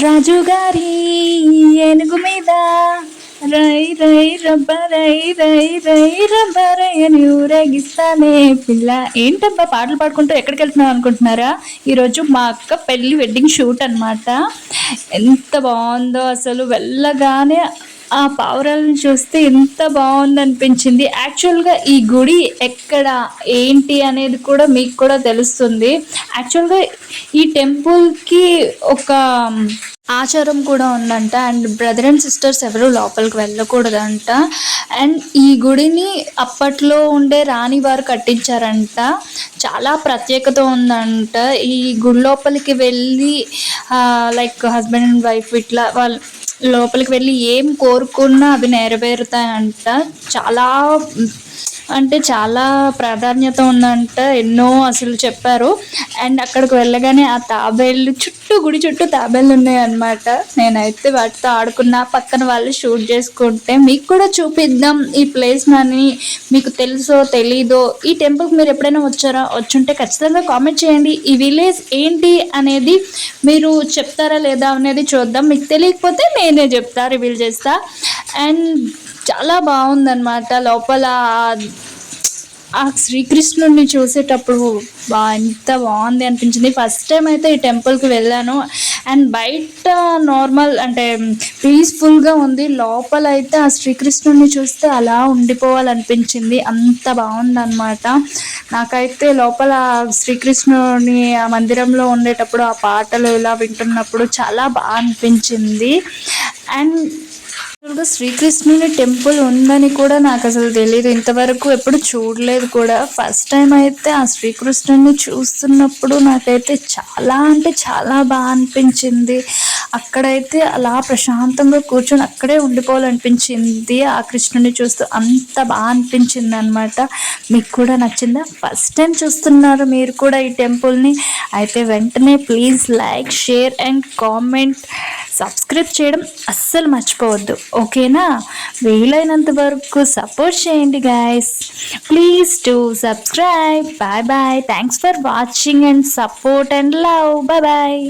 రాజుగారి ఏనుగు మీద రై రై రబ్బరై రై రై రబ్బరై అని ఊరేగిస్తానే పిల్ల. ఏంటబ్బా పాటలు పాడుకుంటూ ఎక్కడికి వెళ్తున్నావు అనుకుంటున్నారా? ఈరోజు మా అక్క పెళ్ళి వెడ్డింగ్ షూట్ అనమాట. ఎంత బాగుందో అసలు. వెళ్ళగానే ఆ పావురాలను చూస్తే ఎంత బాగుంది అనిపించింది. యాక్చువల్గా ఈ గుడి ఎక్కడ ఏంటి అనేది కూడా మీకు కూడా తెలుస్తుంది. యాక్చువల్గా ఈ టెంపుల్కి ఒక ఆచారం కూడా ఉందంట. అండ్ బ్రదర్ అండ్ సిస్టర్స్ ఎవరు లోపలికి వెళ్ళకూడదంట. అండ్ ఈ గుడిని అప్పట్లో ఉండే రాణి వారు కట్టించారంట. చాలా ప్రత్యేకత ఉందంట. ఈ గుడి లోపలికి వెళ్ళి లైక్ హస్బెండ్ అండ్ వైఫ్ ఇట్లా వాళ్ళు లోపలికి వెళ్ళి ఏం కోరుకున్నా అవి నెరవేరుతాయంట. చాలా అంటే చాలా ప్రాధాన్యత ఉందంట. ఎన్నో అసలు చెప్పారు. అండ్ అక్కడికి వెళ్ళగానే ఆ తాబేళ్ళు గుడి చుట్టూ తాబేళ్ళు ఉన్నాయన్నమాట. నేనైతే వాటితో ఆడుకున్న, పక్కన వాళ్ళు షూట్ చేసుకుంటే మీకు కూడా చూపిద్దాం ఈ ప్లేస్ అని. మీకు తెలుసో తెలీదో, ఈ టెంపుల్కి మీరు ఎప్పుడైనా వచ్చారా? వచ్చుంటే ఖచ్చితంగా కామెంట్ చేయండి. ఈ విలేజ్ ఏంటి అనేది మీరు చెప్తారా లేదా అనేది చూద్దాం. మీకు తెలియకపోతే నేనే చెప్తా, రివీల్ చేస్తా. అండ్ చాలా బాగుందన్నమాట. లోపల ఆ శ్రీకృష్ణుడిని చూసేటప్పుడు ఎంత బాగుంది అనిపించింది. ఫస్ట్ టైం అయితే ఈ టెంపుల్కి వెళ్ళాను. అండ్ బయట నార్మల్ అంటే పీస్ఫుల్గా ఉంది. లోపల అయితే ఆ శ్రీకృష్ణుడిని చూస్తే అలా ఉండిపోవాలనిపించింది. అంత బాగుందన్నమాట. నాకైతే లోపల శ్రీకృష్ణుని ఆ మందిరంలో ఉండేటప్పుడు ఆ పాటలు ఇలా వింటున్నప్పుడు చాలా బాగా అనిపించింది. అండ్ శ్రీకృష్ణుని టెంపుల్ ఉందని కూడా నాకు అసలు తెలియదు. ఇంతవరకు ఎప్పుడు చూడలేదు కూడా. ఫస్ట్ టైం అయితే ఆ శ్రీకృష్ణుని చూస్తున్నప్పుడు నాకైతే చాలా అంటే చాలా బాగా అనిపించింది. అక్కడైతే అలా ప్రశాంతంగా కూర్చొని అక్కడే ఉండిపోవాలనిపించింది. ఆ కృష్ణుని చూస్తూ అంత బాగా అనిపించింది అనమాట. మీకు కూడా నచ్చిందా? ఫస్ట్ టైం చూస్తున్నారు మీరు కూడా ఈ టెంపుల్ని అయితే వెంటనే please like, share and comment, subscribe చేయడం అస్సలు మర్చిపోవద్దు. ఓకేనా? వీలైనంత వరకు సపోర్ట్ చేయండి guys. Please to subscribe. Bye bye. Thanks for watching and support and love. Bye bye.